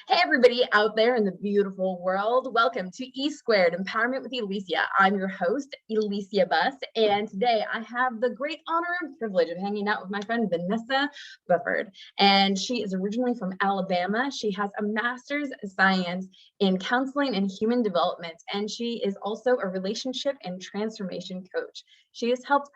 Hey, everybody out there in the beautiful world. Welcome to E Squared Empowerment with Elysia. I'm your host, Elysia Buss, and today I have the great honor and privilege of hanging out with my friend, Vinessa Bufford. And she is originally from Alabama. She has a master's of science in counseling and human development, and she is also a relationship and transformation coach. She has helped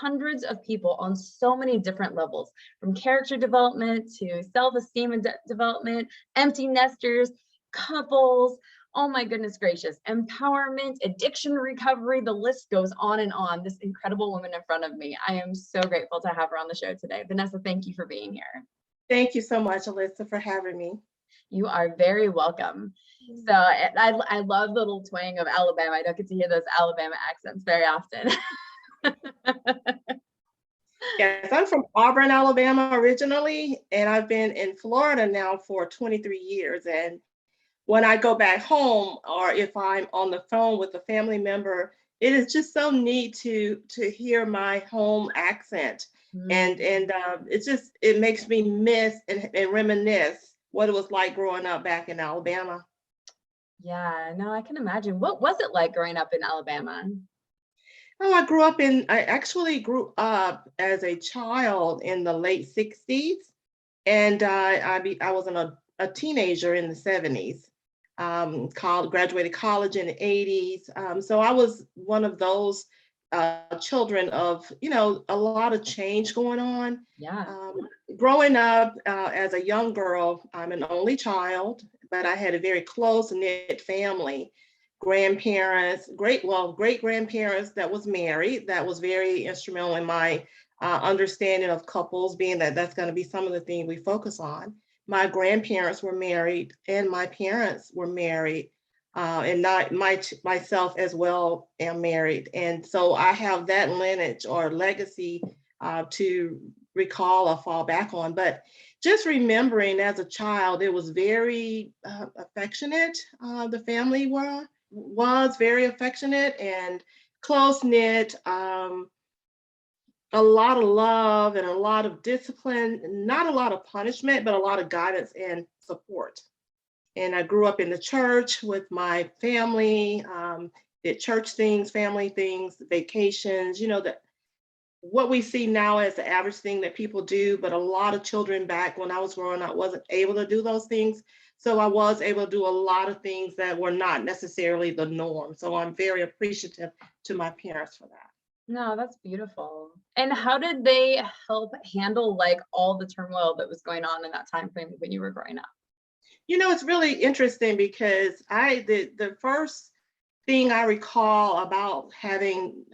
hundreds of people on so many different levels, from character development to self-esteem and development, empty nesters, couples, oh my goodness gracious, empowerment, addiction recovery, the list goes on and on. This incredible woman in front of me. I am so grateful to have her on the show today. Vinessa, thank you for being here. Thank you so much, Elysia, for having me. You are very welcome. So I love the little twang of Alabama. I don't get to hear those Alabama accents very often. Yes, I'm from Auburn, Alabama originally, and I've been in Florida now for 23 years. And when I go back home, or if I'm on the phone with a family member, it is just so neat to hear my home accent. And it makes me miss and reminisce what it was like growing up back in Alabama. Yeah, no, I can imagine. What was it like growing up in Alabama? Oh, I actually grew up as a child in the late 60s, and I was a teenager in the 70s, graduated college in the 80s. So I was one of those children of, a lot of change going on. Yeah. Growing up as a young girl, I'm an only child, but I had a very close-knit family. Grandparents, great grandparents that was married, that was very instrumental in my understanding of couples, being that that's going to be some of the things we focus on. My grandparents were married and my parents were married, and not myself as well am married. And so I have that lineage or legacy to recall or fall back on. But just remembering as a child, it was very affectionate. The family was very affectionate and close knit. A lot of love and a lot of discipline, not a lot of punishment, but a lot of guidance and support. And I grew up in the church with my family, did church things, family things, vacations, that what we see now as the average thing that people do, but a lot of children back when I was growing up wasn't able to do those things. So I was able to do a lot of things that were not necessarily the norm. So I'm very appreciative to my parents for that. No, that's beautiful. And how did they help handle like all the turmoil that was going on in that time frame when you were growing up? It's really interesting because the first thing I recall about having,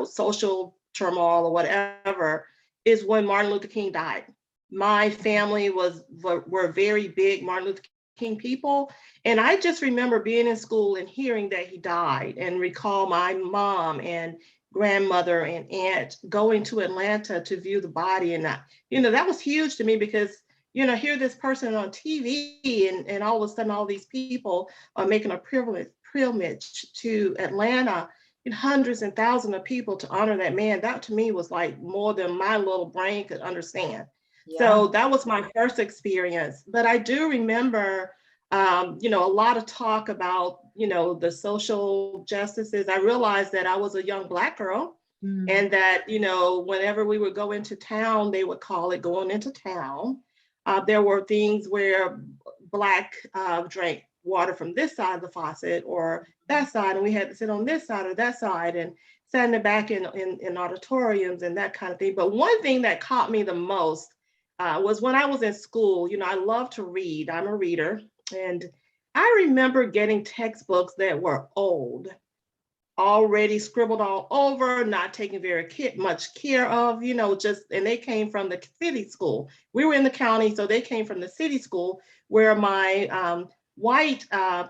social turmoil or whatever is when Martin Luther King died. My family were very big Martin Luther King people. And I just remember being in school and hearing that he died and recall my mom and grandmother and aunt going to Atlanta to view the body. And that was huge to me because hear this person on TV and all of a sudden all these people are making a pilgrimage to Atlanta, and hundreds and thousands of people to honor that man. That to me was like more than my little brain could understand. Yeah. So that was my first experience. But I do remember, a lot of talk about, the social justices. I realized that I was a young Black girl. And that, whenever we would go into town, they would call it going into town. There were things where Black drank water from this side of the faucet or that side, and we had to sit on this side or that side and sat in the back in auditoriums and that kind of thing. But one thing that caught me the most was when I was in school. I love to read. I'm a reader. And I remember getting textbooks that were old, already scribbled all over, not taken very much care of, and they came from the city school. We were in the county, so they came from the city school where my white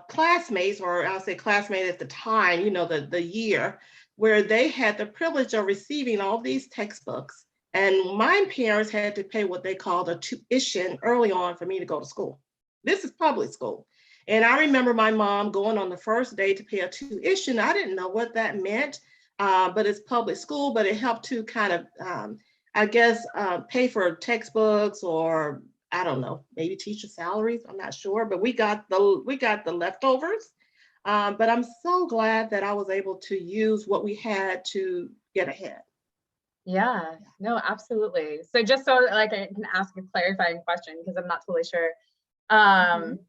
classmates, or I'll say classmates at the time, the year, where they had the privilege of receiving all these textbooks. And my parents had to pay what they called a tuition early on for me to go to school. This is public school. And I remember my mom going on the first day to pay a tuition. I didn't know what that meant, but it's public school, but it helped to kind of, pay for textbooks or I don't know, maybe teacher salaries. I'm not sure, but we got the leftovers. But I'm so glad that I was able to use what we had to get ahead. Yeah, no, absolutely. So just so like I can ask a clarifying question because I'm not totally sure. Mhm.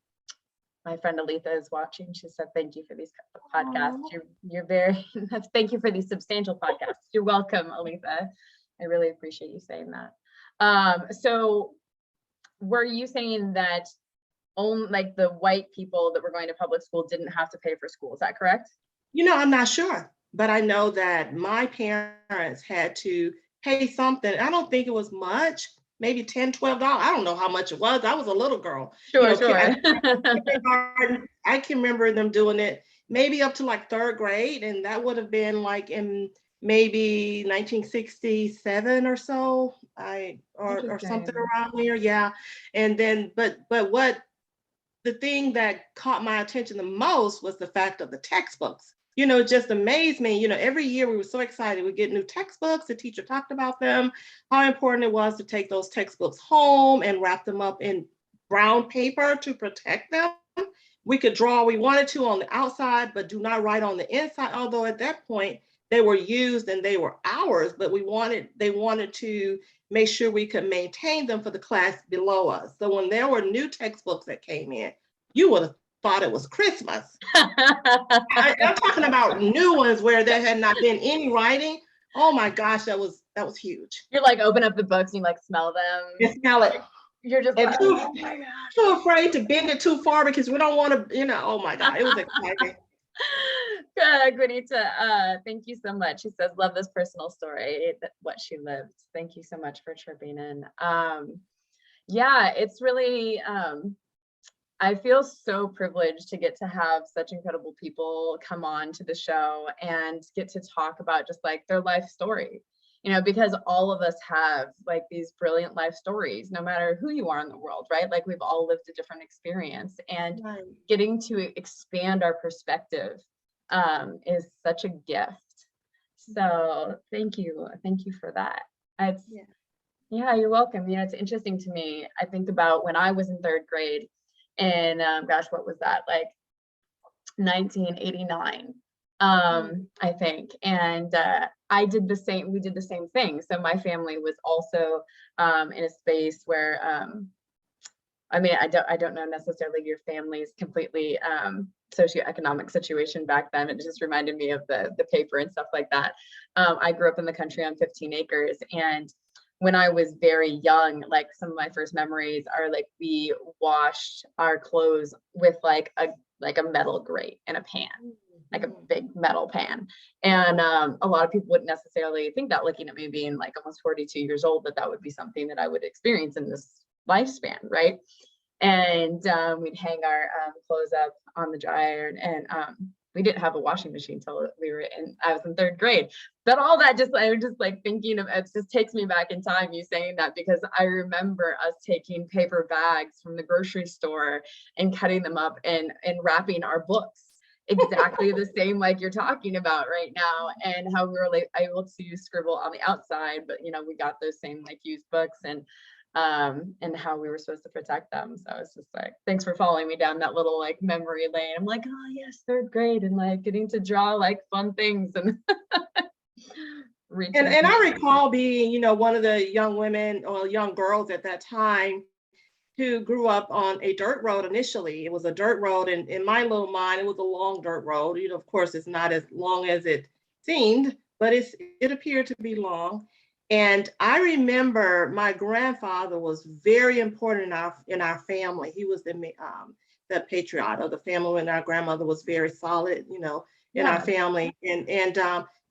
My friend Aletha is watching. She said, "Thank you for these podcasts. Aw. You're very thank you for these substantial podcasts." You're welcome, Aletha. I really appreciate you saying that. So were you saying that only like the white people that were going to public school didn't have to pay for school? Is that correct? I'm not sure, but I know that my parents had to pay something. I don't think it was much, maybe $10, $12. I don't know how much it was. I was a little girl. Sure, sure. Kindergarten, I can remember them doing it maybe up to like third grade, and that would have been like in maybe 1967 or so, or something Interesting. around there. Yeah. And then, but what the thing that caught my attention the most was the fact of the textbooks. It just amazed me. Every year we were so excited. We get new textbooks. The teacher talked about them, how important it was to take those textbooks home and wrap them up in brown paper to protect them. We could draw all we wanted to on the outside, but do not write on the inside. Although at that point they were used and they were ours, but they wanted to make sure we could maintain them for the class below us. So when there were new textbooks that came in, you would have thought it was Christmas. I'm talking about new ones where there had not been any writing. Oh my gosh, that was huge. You're like open up the books and you like smell And them. smell it. You're just And like, oh my gosh. too afraid to bend it too far because we don't want to, oh my God, it was exciting. Gwenita, thank you so much. She says, love this personal story, what she lived. Thank you so much for chirping in. Yeah, it's really, I feel so privileged to get to have such incredible people come on to the show and get to talk about just like their life story, because all of us have like these brilliant life stories, no matter who you are in the world, right? Like we've all lived a different experience, and Right. getting to expand our perspective is such a gift. So thank you for that. It's, yeah, you're welcome. It's interesting to me. I think about when I was in third grade, and gosh, what was that, like 1989, I think. And we did the same thing. So my family was also in a space where I mean, I don't know necessarily your family's completely socioeconomic situation back then. It just reminded me of the paper and stuff like that. I grew up in the country on 15 acres, and when I was very young, like some of my first memories are like we washed our clothes with like a metal grate and a pan, like a big metal pan. And a lot of people wouldn't necessarily think that, looking at me being like almost 42 years old, that would be something that I would experience in this lifespan, right? And we'd hang our clothes up on the dryer, and we didn't have a washing machine until I was in third grade. But all that, I was just like thinking of it, just takes me back in time, you saying that, because I remember us taking paper bags from the grocery store and cutting them up and wrapping our books exactly the same like you're talking about right now, and how we were like able to scribble on the outside, but we got those same like used books, and how we were supposed to protect them. So it's just like, thanks for following me down that little like memory lane. I'm like, oh yes, third grade, and like getting to draw like fun things and and I recall being, one of the young women or young girls at that time who grew up on a dirt road initially. It was a dirt road, and in my little mind, it was a long dirt road. Of course, it's not as long as it seemed, but it appeared to be long. And I remember my grandfather was very important in our family. He was the patriarch of the family, and our grandmother was very solid, in our family. And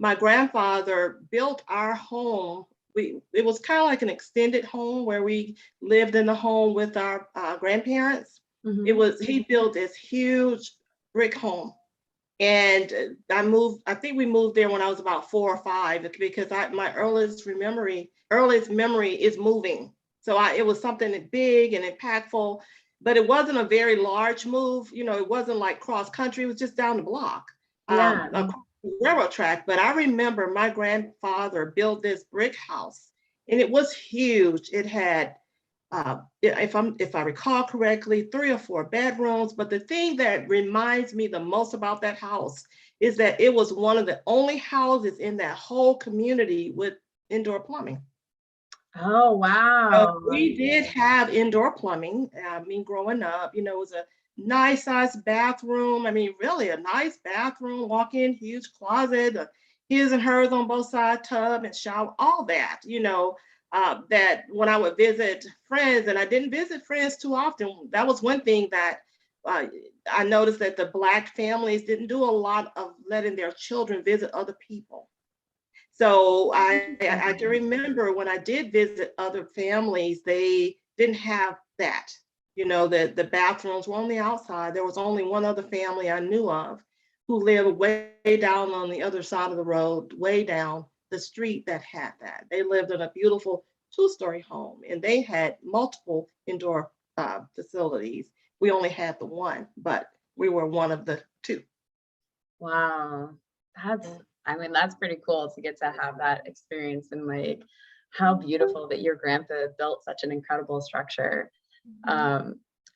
my grandfather built our home. It was kind of like an extended home where we lived in the home with our grandparents. He built this huge brick home. And I think we moved there when I was about 4 or 5, because my earliest memory is moving. So it was something big and impactful, but it wasn't a very large move. It wasn't like cross country. It was just down the block, across the railroad track. But I remember my grandfather built this brick house, and it was huge. It had if I recall correctly, 3 or 4 bedrooms. But the thing that reminds me the most about that house is that it was one of the only houses in that whole community with indoor plumbing. Oh, wow. We did have indoor plumbing. I mean, growing up, it was a nice sized bathroom. I mean, really a nice bathroom, walk in, huge closet, his and hers on both sides, tub and shower, all that, that when I would visit friends, and I didn't visit friends too often, that was one thing that I noticed, that the Black families didn't do a lot of letting their children visit other people. So I can remember when I did visit other families, they didn't have that. The bathrooms were on the outside. There was only one other family I knew of who lived way down on the other side of the road, way down the street, that had that. They lived in a beautiful 2-story home, and they had multiple indoor facilities. We only had the one, but we were one of the 2. Wow. That's pretty cool to get to have that experience, and like how beautiful that your grandpa built such an incredible structure.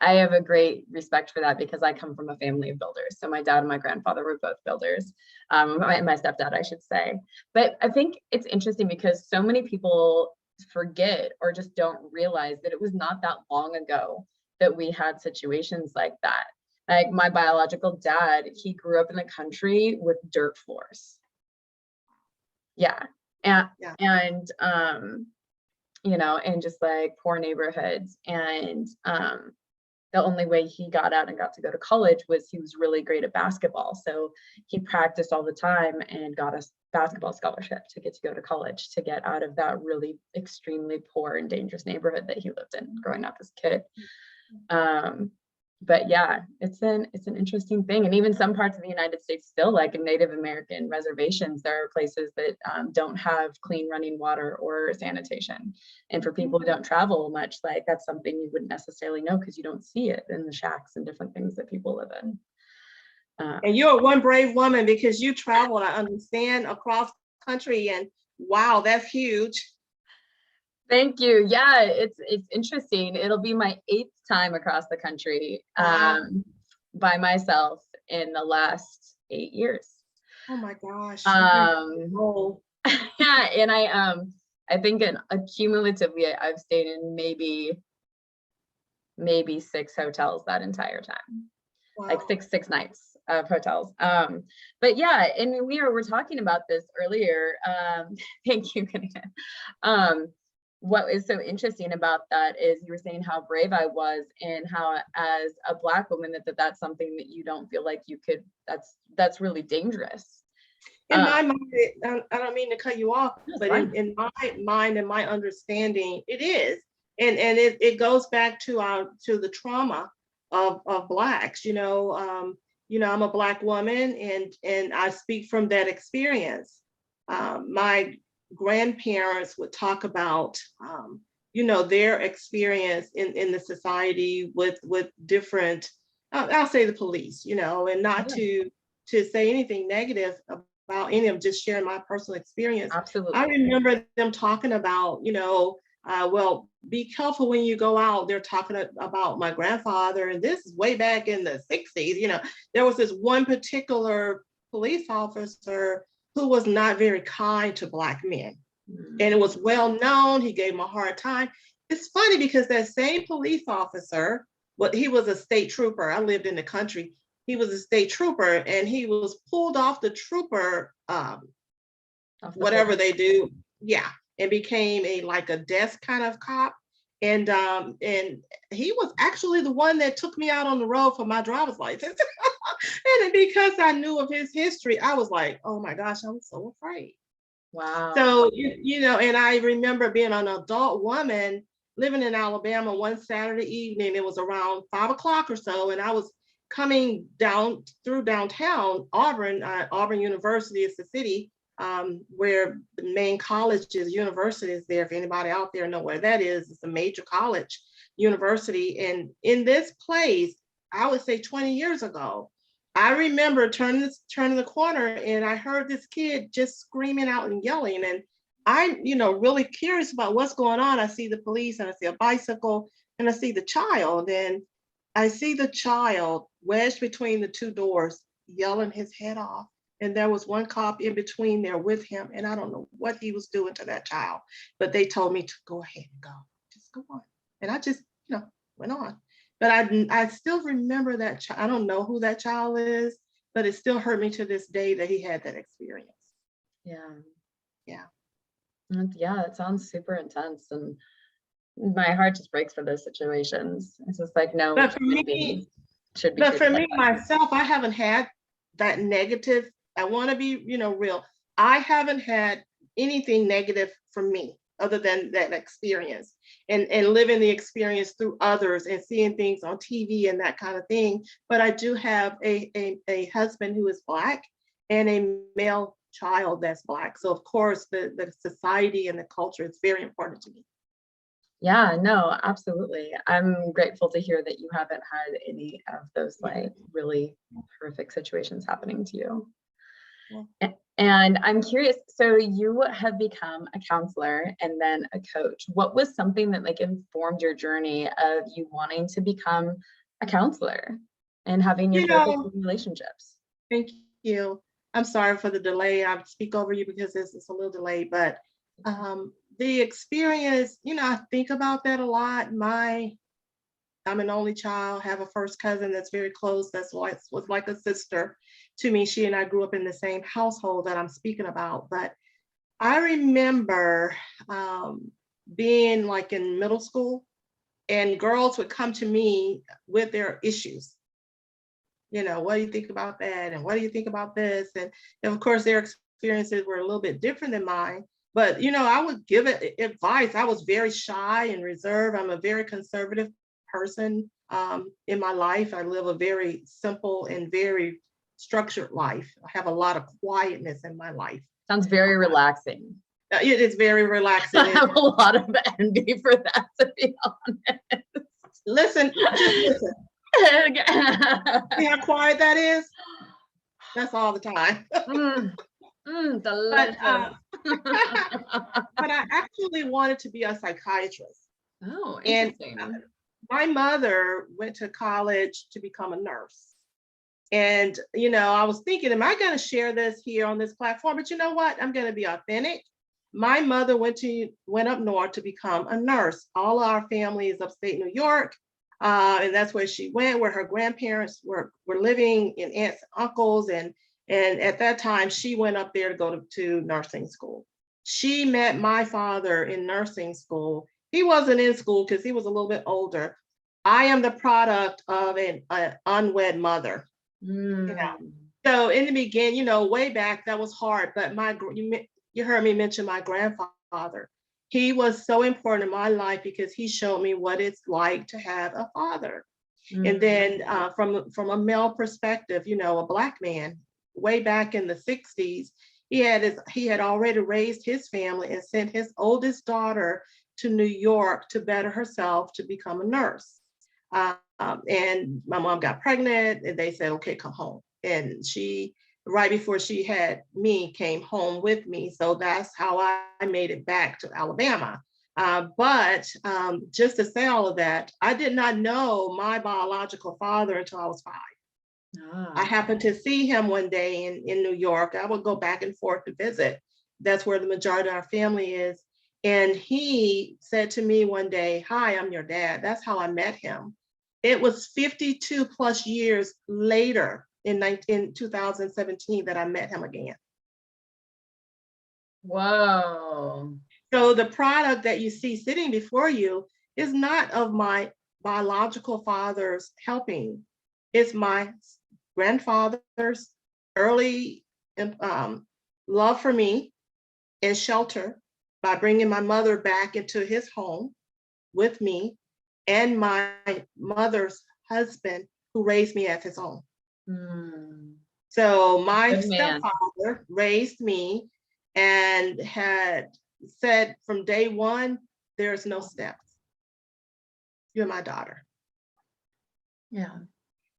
I have a great respect for that because I come from a family of builders. So my dad and my grandfather were both builders, my stepdad, I should say. But I think it's interesting because so many people forget or just don't realize that it was not that long ago that we had situations like that. Like my biological dad, he grew up in the country with dirt floors. Yeah. And and just like poor neighborhoods. And the only way he got out and got to go to college was he was really great at basketball. So he practiced all the time and got a basketball scholarship to get to go to college, to get out of that really extremely poor and dangerous neighborhood that he lived in growing up as a kid. But yeah, it's an interesting thing. And even some parts of the United States still, like in Native American reservations, there are places that don't have clean running water or sanitation. And for people who don't travel much, like that's something you wouldn't necessarily know because you don't see it in the shacks and different things that people live in. And you're one brave woman because you traveled, I understand, across country, and wow, that's huge. Thank you. Yeah, it's interesting. It'll be my 8th time across the country by myself in the last 8 years. Oh my gosh. Yeah, and I think cumulatively I've stayed in maybe 6 hotels that entire time. Wow. Like six nights of hotels. But yeah, and we were talking about this earlier. Thank you, Vinessa. What is so interesting about that is you were saying how brave I was, and how as a Black woman that's something that you don't feel like you could, that's really dangerous. In my mind, I don't mean to cut you off, but in my mind and my understanding, it is. And it goes back to the trauma of Blacks. I'm a Black woman, and I speak from that experience. My grandparents would talk about their experience in the society with different, I'll say the police, and not to say anything negative about any of them, just sharing my personal experience. Absolutely. I remember them talking about, well, be careful when you go out. They're talking about my grandfather, and this is way back in the 60s. There was this one particular police officer who was not very kind to Black men. And it was well known. He gave him a hard time. It's funny because that same police officer, he was a state trooper. I lived in the country. He was a state trooper, and he was pulled off the trooper, whatever they do. Yeah. And became a desk kind of cop. And he was actually the one that took me out on the road for my driver's license. And because I knew of his history, I was like, oh my gosh, I'm so afraid. Wow. So, and I remember being an adult woman living in Alabama one Saturday evening. It was around 5 o'clock or so. And I was coming down through downtown Auburn. Auburn University is the city where the main college is, university is there. If anybody out there know where that is, it's a major college university. And in this place, I would say 20 years ago, I remember turning the corner, and I heard this kid just screaming out and yelling. And I'm, really curious about what's going on. I see the police and I see a bicycle and I see the child, and I see the child wedged between the two doors, yelling his head off. And there was one cop in between there with him, and I don't know what he was doing to that child, but they told me to go ahead and go, just go on. And I just, went on. But I still remember that child. I don't know who that child is, but it still hurt me to this day that he had that experience. Yeah. Yeah. Yeah, it sounds super intense, and my heart just breaks for those situations. It's just like, no But for human me, being should be treated like that. myself, I haven't had that negative. I want to be, real. I haven't had anything negative for me other than that experience, and living the experience through others and seeing things on TV and that kind of thing. But I do have a husband who is Black and a male child that's Black. So of course the society and the culture is very important to me. Yeah, no, absolutely. I'm grateful to hear that you haven't had any of those like really horrific situations happening to you. Yeah. And I'm curious, so you have become a counselor and then a coach. What was something that like informed your journey of you wanting to become a counselor and having your focus in relationships? Thank you. I'm sorry for the delay. I speak over you because it's a little delay, but the experience, I think about that a lot. I'm an only child, have a first cousin that's very close, was like a sister to me. She and I grew up in the same household that I'm speaking about. But I remember being like in middle school, and girls would come to me with their issues. What do you think about that? And what do you think about this? And of course, their experiences were a little bit different than mine. But, I would give it advice. I was very shy and reserved. I'm a very conservative person in my life. I live a very simple and very structured life. I have a lot of quietness in my life. Sounds very relaxing. It is very relaxing. I have a lot of envy for that, to be honest. Listen, just listen. See how quiet that is? That's all the time. Delicious. But I actually wanted to be a psychiatrist. Oh, interesting. And my mother went to college to become a nurse. And, I was thinking, am I going to share this here on this platform? But you know what? I'm going to be authentic. My mother went up north to become a nurse. All our family is upstate New York. And that's where she went, where her grandparents were living, and aunts and uncles. And at that time, she went up there to go to nursing school. She met my father in nursing school. He wasn't in school because he was a little bit older. I am the product of an unwed mother. So in the beginning, way back, that was hard. But you heard me mention my grandfather. He was so important in my life because he showed me what it's like to have a father. And then from a male perspective, a Black man, way back in the 60s, he had already raised his family and sent his oldest daughter to New York to better herself to become a nurse. And my mom got pregnant, and they said, okay, come home. And she, right before she had me, came home with me. So that's how I made it back to Alabama. But just to say all of that, I did not know my biological father until I was 5. I happened to see him one day in New York. I would go back and forth to visit. That's where the majority of our family is. And he said to me one day, hi, I'm your dad. That's how I met him. It was 52 plus years later in 2017 that I met him again. Whoa. So the product that you see sitting before you is not of my biological father's helping. It's my grandfather's early love for me and shelter by bringing my mother back into his home with me, and my mother's husband who raised me as his own. So my stepfather raised me and had said from day one, there's no steps. You're my daughter. Yeah.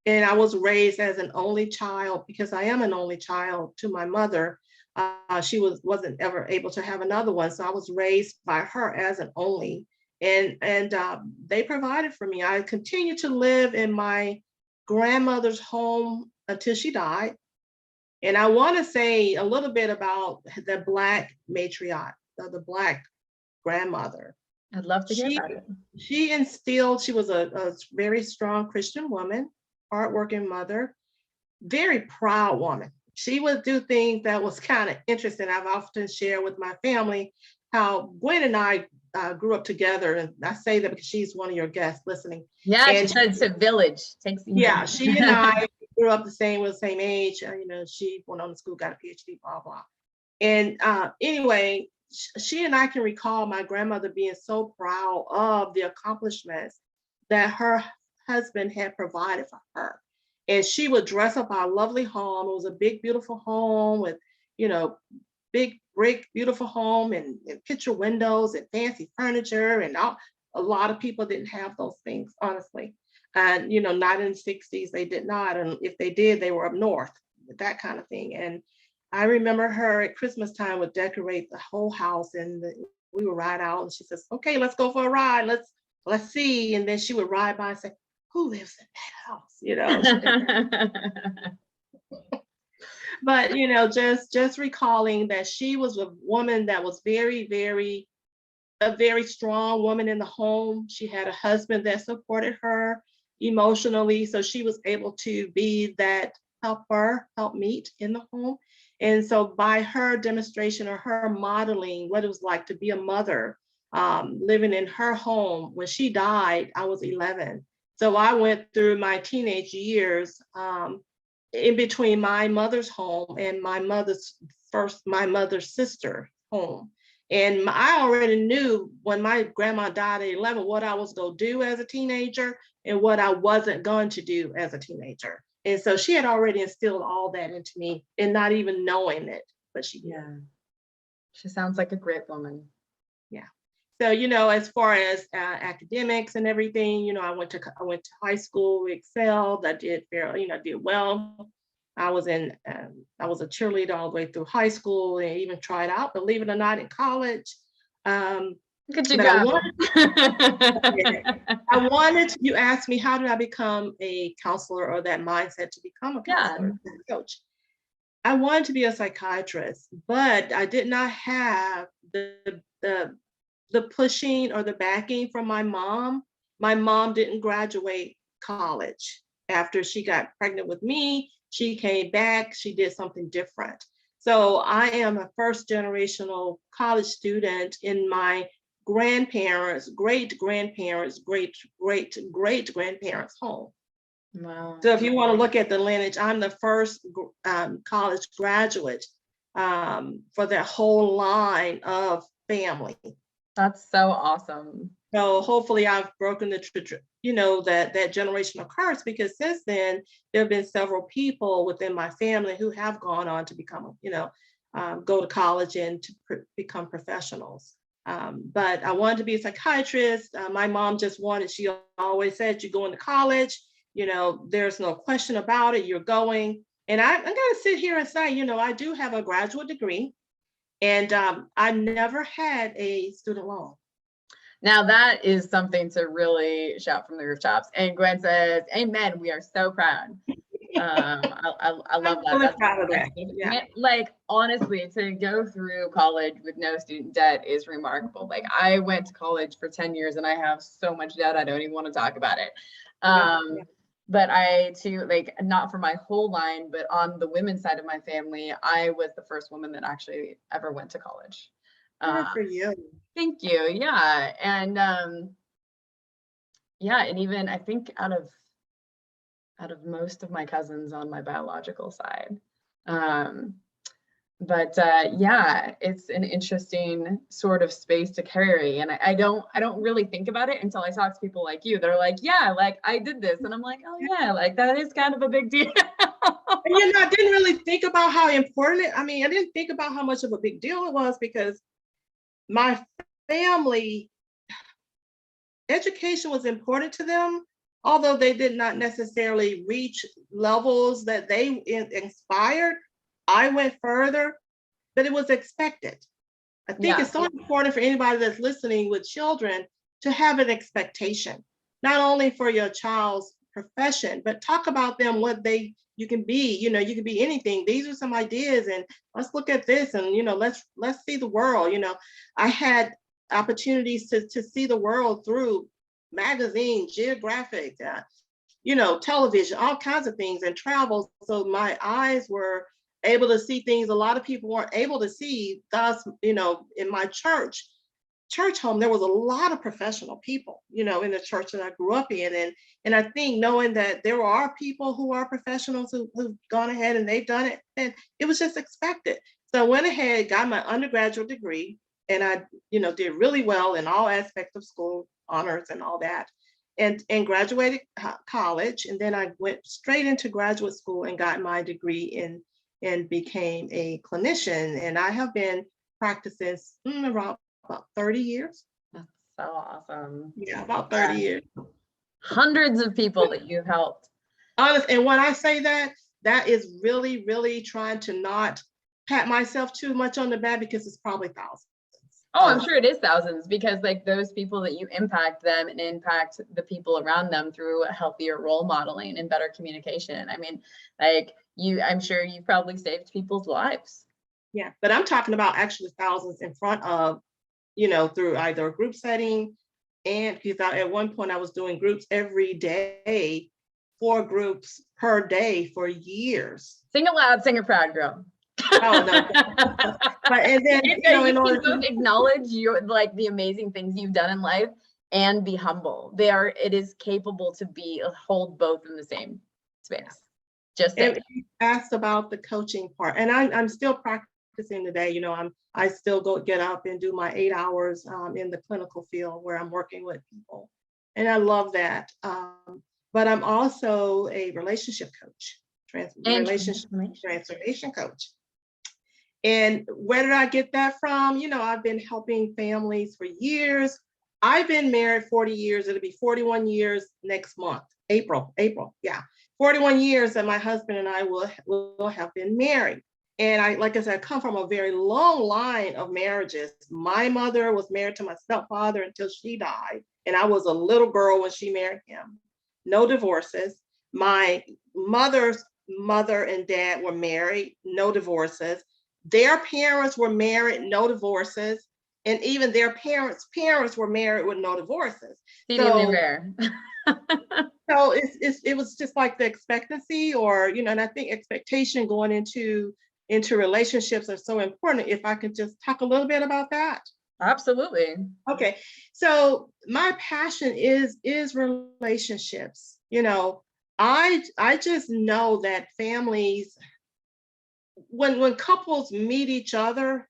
And I was raised as an only child, because I am an only child to my mother, Wasn't ever able to have another one, so I was raised by her as an only, and they provided for me. I continued to live in my grandmother's home until she died. And I want to say a little bit about the Black matriarch, the Black grandmother. I'd love to hear She about it. she was a very strong Christian woman, hardworking mother, very proud woman. She would do things that was kind of interesting. I've often shared with my family how Gwen and I grew up together, and I say that because she's one of your guests listening. Yeah, she And said it's a village. Takes yeah, she and I grew up the same age. She went on to school, got a PhD, blah blah. And anyway, she and I can recall my grandmother being so proud of the accomplishments that her husband had provided for her. And she would dress up our lovely home. It was a big, beautiful home with, you know, big brick, beautiful home and picture windows and fancy furniture. And a lot of people didn't have those things, honestly. And, not in the 60s, they did not. And if they did, they were up north, that kind of thing. And I remember her at Christmas time would decorate the whole house, and we would ride out and she says, okay, let's go for a ride. Let's see. And then she would ride by and say, who lives in that house? But just recalling that she was a woman that was a very strong woman in the home. She had a husband that supported her emotionally, so she was able to be that helpmeet in the home. And so by her demonstration or her modeling what it was like to be a mother, living in her home, when she died, I was 11. So I went through my teenage years in between my mother's home and my mother's sister home. And I already knew when my grandma died at 11 what I was going to do as a teenager and what I wasn't going to do as a teenager. And so she had already instilled all that into me and not even knowing it, but she did. Yeah. She sounds like a great woman. Yeah. So, as far as academics and everything, I went to high school, excelled. I did fairly, did well. I was a cheerleader all the way through high school and even tried out, believe it or not, in college. Look at you go. You asked me, how did I become a counselor or that mindset to become a counselor, coach? I wanted to be a psychiatrist, but I did not have the pushing or the backing from my mom. My mom didn't graduate college. After she got pregnant with me, she came back, she did something different. So I am a first generational college student in my grandparents, great grandparents, great grandparents' home. Wow. So if you want to look at the lineage, I'm the first college graduate for that whole line of family. That's so awesome. So hopefully I've broken that generational curse, because since then there have been several people within my family who have gone on to become, go to college and to become professionals. But I wanted to be a psychiatrist. My mom she always said, you're going to college, there's no question about it, you're going. And I'm going to sit here and say, I do have a graduate degree, and I never had a student loan. Now that is something to really shout from the rooftops. And Gwen says, amen, we are so proud. I love that. Really proud of that. Yeah. Like, honestly, to go through college with no student debt is remarkable. Like, I went to college for 10 years and I have so much debt, I don't even want to talk about it. But I too, like, not for my whole line, but on the women's side of my family, I was the first woman that actually ever went to college. Good for you. Thank you. Yeah. And and even I think out of most of my cousins on my biological side. But it's an interesting sort of space to carry. And I don't really think about it until I talk to people like you. They're like, yeah, like I did this. And I'm like, oh yeah, like that is kind of a big deal. And I didn't really think about how important I didn't think about how much of a big deal it was, because my family, education was important to them, although they did not necessarily reach levels that they inspired. I went further. but it was expected. I think it's so important for anybody that's listening with children to have an expectation, not only for your child's profession, but talk about them, what you can be. You can be anything. These are some ideas, and let's look at this, and let's see the world. I had opportunities to see the world through magazines, geographic, television, all kinds of things, and travel. So my eyes were able to see things a lot of people weren't able to see. Thus, in my church home, there was a lot of professional people, in the church that I grew up in. And I think knowing that there are people who are professionals who've gone ahead and they've done it, and it was just expected. So I went ahead, got my undergraduate degree, and I, did really well in all aspects of school, honors and all that, and graduated college. And then I went straight into graduate school and got my degree and became a clinician. And I have been practicing around about 30 years. That's so awesome. Yeah, about 30 years. Hundreds of people that you've helped. Honest, and when I say that is really, really trying to not pat myself too much on the back, because it's probably thousands. Oh, I'm sure it is thousands, because like those people that you impact them and impact the people around them through a healthier role modeling and better communication. I mean, I'm sure you probably saved people's lives. Yeah, but I'm talking about actually thousands in front of, through either a group setting, and because at one point I was doing groups every day, 4 groups per day for years. Sing it loud, sing it proud, girl. Oh no. But and then in order to acknowledge the amazing things you've done in life and be humble. It is capable to hold both in the same space. Just and you asked about the coaching part, and I'm still practicing today. I still get up and do my 8 hours in the clinical field where I'm working with people, and I love that. But I'm also a relationship coach, relationship transformation coach. And where did I get that from? I've been helping families for years. I've been married 40 years. It'll be 41 years next month, April. Yeah, 41 years that my husband and I will have been married. And like I said, I come from a very long line of marriages. My mother was married to my stepfather until she died, and I was a little girl when she married him. No divorces. My mother's mother and dad were married, no divorces. Their parents were married, no divorces. And even their parents' parents were married with no divorces. So it was just like the expectancy, or, and I think expectation going into relationships are so important. If I could just talk a little bit about that. Absolutely. Okay. So my passion is relationships. I just know that families, when couples meet each other,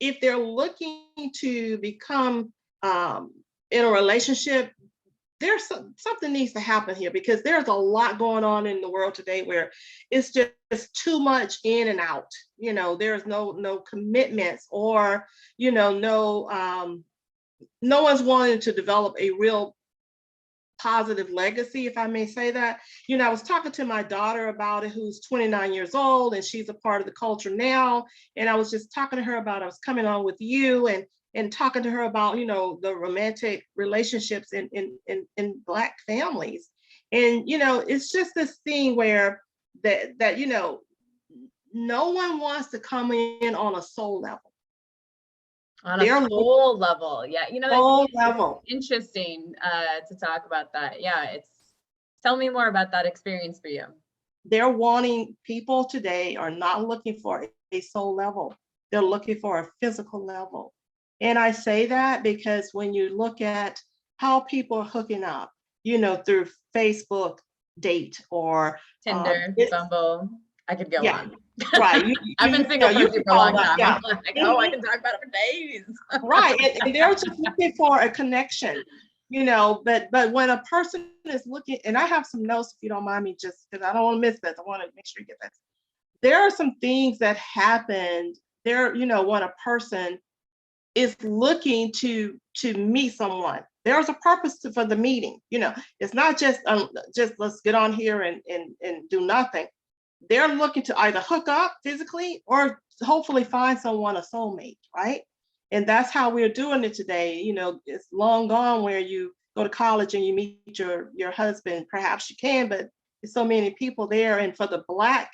if they're looking to become in a relationship, there's something needs to happen here, because there's a lot going on in the world today where it's just too much in and out. There's no commitments, or no one's wanting to develop a real positive legacy, if I may say that. I was talking to my daughter about it, who's 29 years old, and she's a part of the culture now. And I was just talking to her about, I was coming on with you and talking to her about, the romantic relationships in Black families. And, it's just this thing where that no one wants to come in on a soul level. On a soul level. Yeah. Soul level. Interesting to talk about that. Yeah. Tell me more about that experience for you. People today are not looking for a soul level. They're looking for a physical level. And I say that because when you look at how people are hooking up, through Facebook date or Tinder, Bumble, I could go on. Right. I've been single for a long time. Yeah. I'm like, I can talk about it for days. Right. And they're just looking for a connection, but when a person is looking, and I have some notes, if you don't mind me, just because I don't want to miss this. I want to make sure you get this. There are some things that happened there, when a person is looking to meet someone. There's a purpose for the meeting. It's not just let's get on here and do nothing. They're looking to either hook up physically or hopefully find someone, a soulmate, right? And that's how we're doing it today. It's long gone where you go to college and you meet your husband. Perhaps you can, but there's so many people there. And for the Black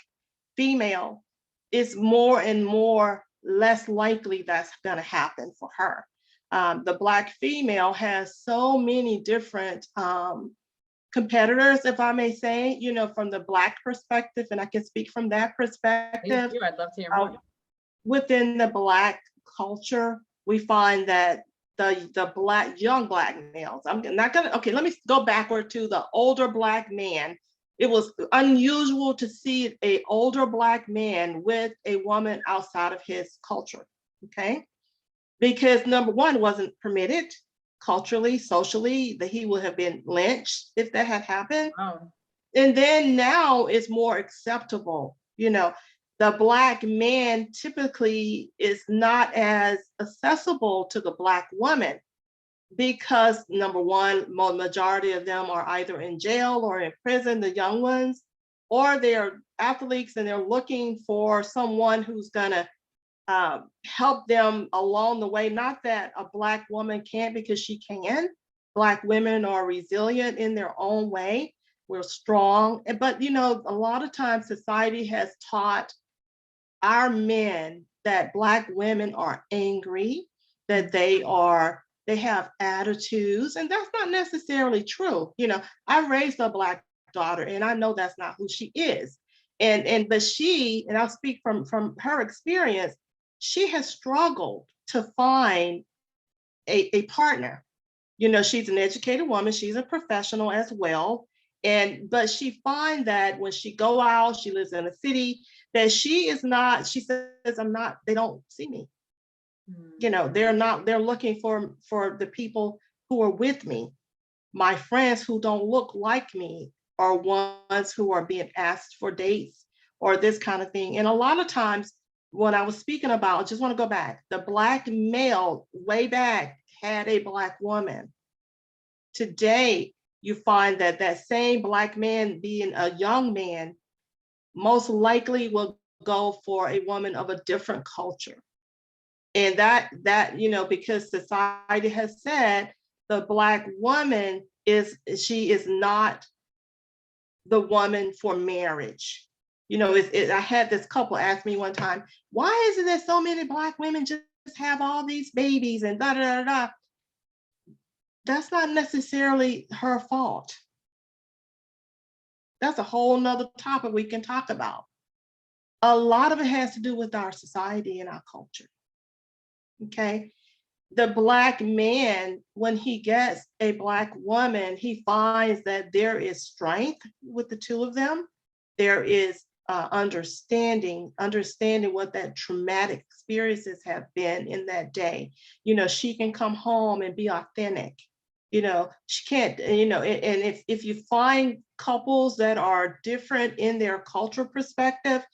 female, it's more and more less likely that's going to happen for her. The Black female has so many different competitors, if I may say, from the Black perspective, and I can speak from that perspective. I'd love to hear more. Within the Black culture, we find that the young Black males, I'm not gonna, okay, let me go backward to the older Black man. It was unusual to see an older Black man with a woman outside of his culture, okay? Because number one, it wasn't permitted culturally, socially, that he would have been lynched if that had happened. Wow. And then now it's more acceptable. The Black man typically is not as accessible to the Black woman because number one, majority of them are either in jail or in prison, the young ones, or they're athletes and they're looking for someone who's gonna help them along the way. Not that a Black woman can't, because she can. Black women are resilient in their own way. We're strong, but a lot of times society has taught our men that Black women are angry, that they have attitudes, and that's not necessarily true. I raised a Black daughter, and I know that's not who she is. But she, and I'll speak from her experience, she has struggled to find a partner. She's an educated woman, she's a professional as well. But she finds that when she go out, she lives in a city, that she says, they don't see me. They're looking for the people who are with me. My friends who don't look like me are ones who are being asked for dates or this kind of thing. And a lot of times when I was speaking about, I just want to go back, the Black male way back had a Black woman. Today, you find that same Black man, being a young man, most likely will go for a woman of a different culture. And that because society has said the Black woman is not the woman for marriage. I had this couple ask me one time, why is it that so many Black women just have all these babies and da da da da? That's not necessarily her fault. That's a whole nother topic we can talk about. A lot of it has to do with our society and our culture. Okay. The Black man, when he gets a Black woman, he finds that there is strength with the two of them. There is understanding what that traumatic experiences have been in that day. She can come home and be authentic. She can't, and if you find couples that are different in their cultural perspective,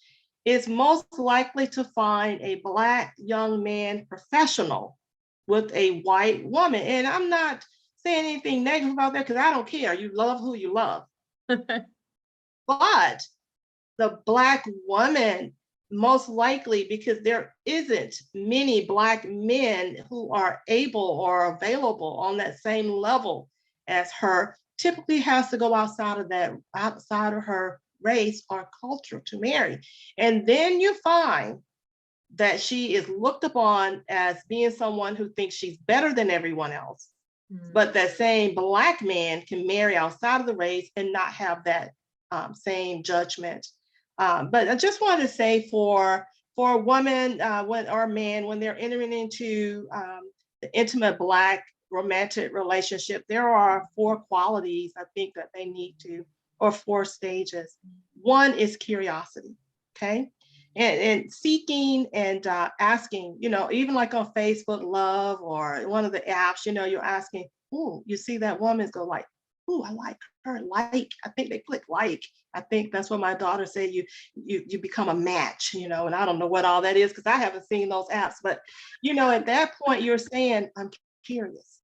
it's most likely to find a Black young man professional with a white woman. And I'm not saying anything negative about that, because I don't care. You love who you love. But the Black woman, most likely, because there isn't many Black men who are able or available on that same level as her, typically has to go outside of her race or culture to marry. And then you find that she is looked upon as being someone who thinks she's better than everyone else. But that same Black man can marry outside of the race and not have that same judgment. But I just wanted to say, for a woman or a man, when they're entering into the intimate Black romantic relationship, there are 4 qualities I think that they need to, or 4 stages. One is curiosity, okay? And seeking and asking, even like on Facebook Love or one of the apps, you're asking, oh, you see that woman's go like, oh, I like her, like, I think they click like. I think that's what my daughter said, you become a match, and I don't know what all that is because I haven't seen those apps. But, at that point you're saying, I'm curious.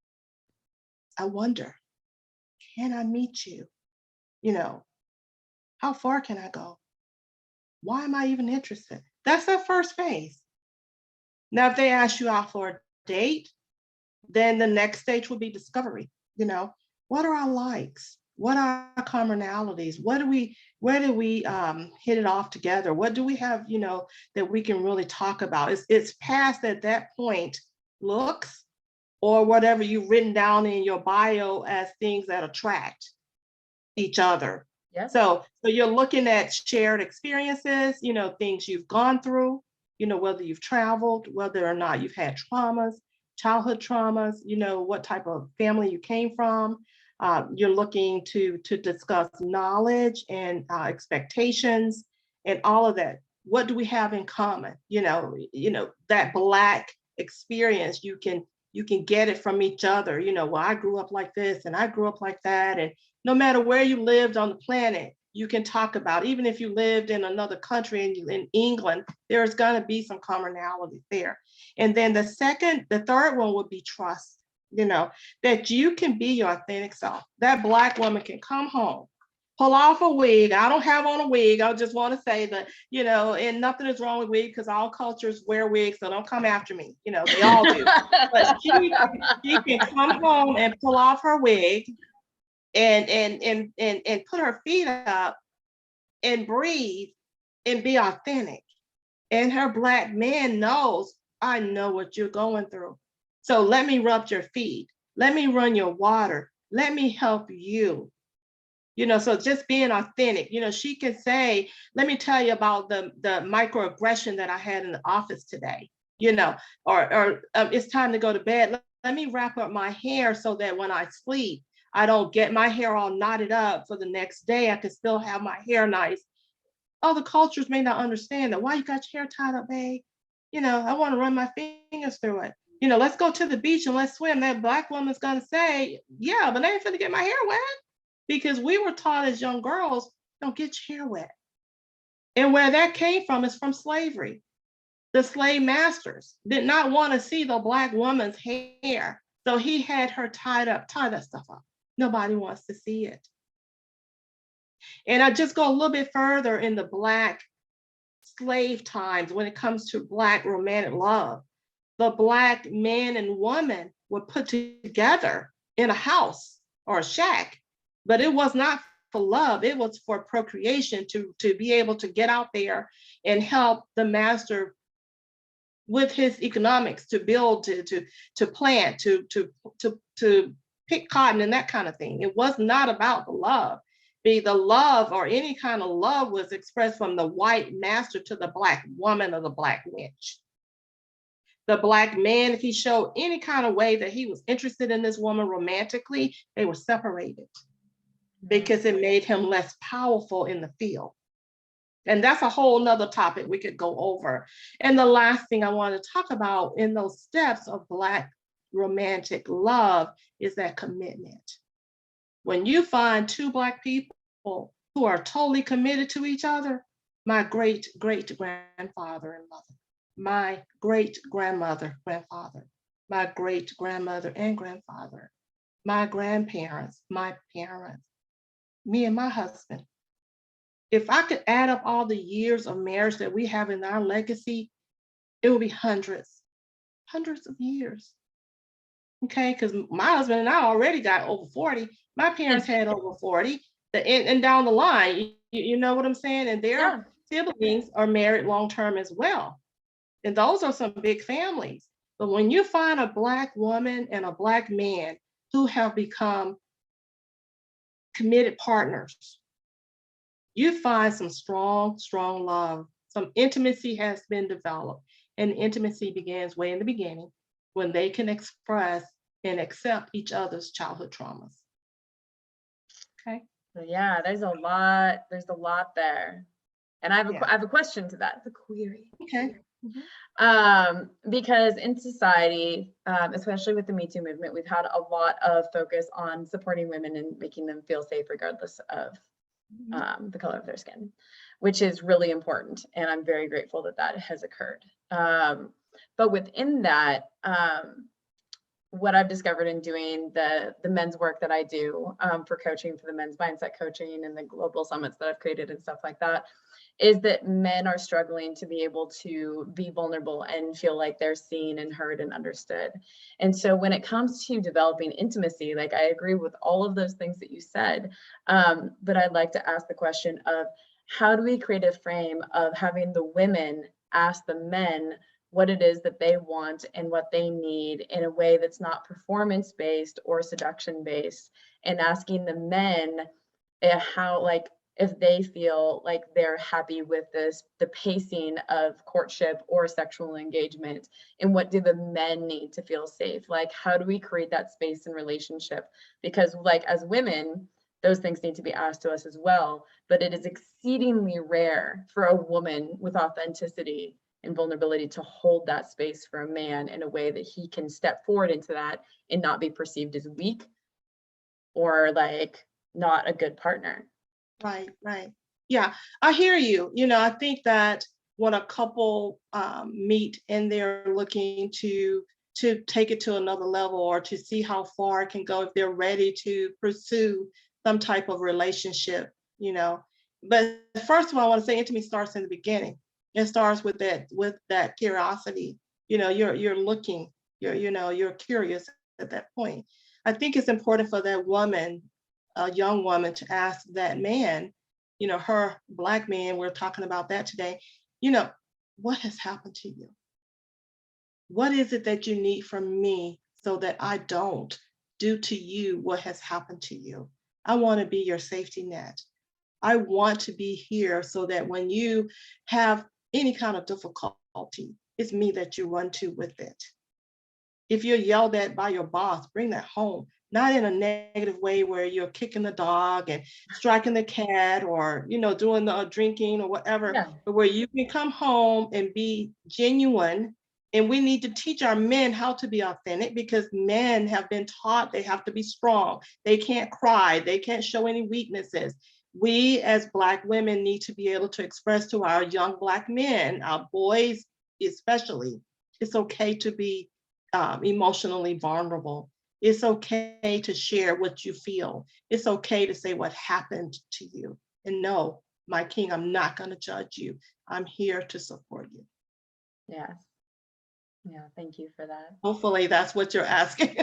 I wonder, can I meet you? How far can I go? Why am I even interested? That's that first phase. Now, if they ask you out for a date, then the next stage would be discovery. You know, what are our likes? What are our commonalities? Where do we hit it off together? What do we have, that we can really talk about? It's past at that point looks or whatever you've written down in your bio as things that attract each other. Yeah. So you're looking at shared experiences, things you've gone through, whether you've traveled, whether or not you've had traumas, childhood traumas, what type of family you came from. You're looking to discuss knowledge and expectations and all of that. What do we have in common? That Black experience, you can get it from each other. Well, I grew up like this and I grew up like that. And no matter where you lived on the planet, you can talk about, even if you lived in another country and in England, there's going to be some commonality there. And then the third one would be trust, that you can be your authentic self. That Black woman can come home, pull off a wig. I don't have on a wig. I just want to say that, and nothing is wrong with wig because all cultures wear wigs, so don't come after me. They all do. But she can come home and pull off her wig and put her feet up and breathe and be authentic. And her Black man knows, I know what you're going through. So let me rub your feet. Let me run your water. Let me help you. So just being authentic, she can say, let me tell you about the microaggression that I had in the office today, or it's time to go to bed. Let me wrap up my hair so that when I sleep, I don't get my hair all knotted up for the next day. I can still have my hair nice. Other cultures may not understand that. Why you got your hair tied up, babe? I want to run my fingers through it. Let's go to the beach and let's swim. That Black woman's going to say, yeah, but I ain't finna get my hair wet. Because we were taught as young girls, don't get your hair wet. And where that came from is from slavery. The slave masters did not want to see the Black woman's hair. So he had her tie that stuff up. Nobody wants to see it. And I just go a little bit further in the Black slave times when it comes to Black romantic love. The Black man and woman were put together in a house or a shack, but it was not for love. It was for procreation, to be able to get out there and help the master with his economics, to build, to plant, to pick cotton and that kind of thing. It was not about the love. The love or any kind of love was expressed from the white master to the Black woman or the Black wench. The Black man, if he showed any kind of way that he was interested in this woman romantically, they were separated because it made him less powerful in the field. And that's a whole nother topic we could go over. And the last thing I want to talk about in those steps of Black romantic love is that commitment. When you find two Black people who are totally committed to each other, my great-great-grandfather and mother, my great-grandmother, grandfather, my great-grandmother and grandfather, my grandparents, my parents, me and my husband. If I could add up all the years of marriage that we have in our legacy, it would be hundreds of years. Okay, because my husband and I already got over 40. My parents had over 40, and down the line, you know what I'm saying? And their siblings are married long-term as well. And those are some big families. But when you find a Black woman and a Black man who have become committed partners, you find some strong love. Some intimacy has been developed. And intimacy begins way in the beginning when they can express and accept each other's childhood traumas. Okay. So yeah, there's a lot there. And I have a question to that, the query. Okay. Because in society, especially with the Me Too movement, we've had a lot of focus on supporting women and making them feel safe regardless of the color of their skin, which is really important. And I'm very grateful that has occurred. But within that, what I've discovered in doing the men's work that I do for coaching, for the men's mindset coaching and the global summits that I've created and stuff like that, is that men are struggling to be able to be vulnerable and feel like they're seen and heard and understood. And so when it comes to developing intimacy, like I agree with all of those things that you said, but I'd like to ask the question of how do we create a frame of having the women ask the men what it is that they want and what they need in a way that's not performance based or seduction based, and asking the men how, like, if they feel like they're happy with the pacing of courtship or sexual engagement, and what do the men need to feel safe? Like, how do we create that space in relationship? Because like as women, those things need to be asked to us as well, but it is exceedingly rare for a woman with authenticity and vulnerability to hold that space for a man in a way that he can step forward into that and not be perceived as weak or like not a good partner. Right, right. Yeah, I hear you. I think that when a couple meet and they're looking to take it to another level or to see how far it can go, if they're ready to pursue some type of relationship, But first of all, I want to say intimacy starts in the beginning. It starts with that curiosity. You're looking, you're curious at that point. I think it's important for that woman, a young woman, to ask that man, her Black man, we're talking about that today, what has happened to you? What is it that you need from me so that I don't do to you what has happened to you? I want to be your safety net. I want to be here so that when you have any kind of difficulty, it's me that you run to with it. If you're yelled at by your boss, bring that home, not in a negative way where you're kicking the dog and striking the cat or, doing the drinking or whatever, Yeah. but where you can come home and be genuine. And we need to teach our men how to be authentic, because men have been taught they have to be strong. They can't cry. They can't show any weaknesses. We as Black women need to be able to express to our young Black men, our boys especially, it's okay to be emotionally vulnerable. It's okay to share what you feel. It's okay to say what happened to you. And no, my king, I'm not going to judge you. I'm here to support you. Yes. Yeah, thank you for that. Hopefully that's what you're asking.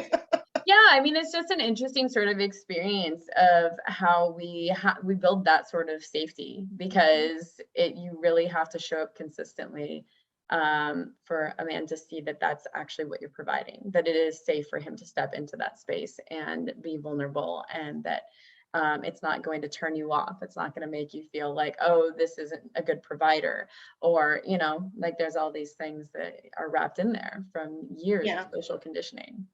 Yeah, I mean, it's just an interesting sort of experience of how we build that sort of safety, because you really have to show up consistently for a man to see that that's actually what you're providing, that it is safe for him to step into that space and be vulnerable, and that it's not going to turn you off. It's not going to make you feel like, oh, this isn't a good provider, or, like there's all these things that are wrapped in there from years of social conditioning.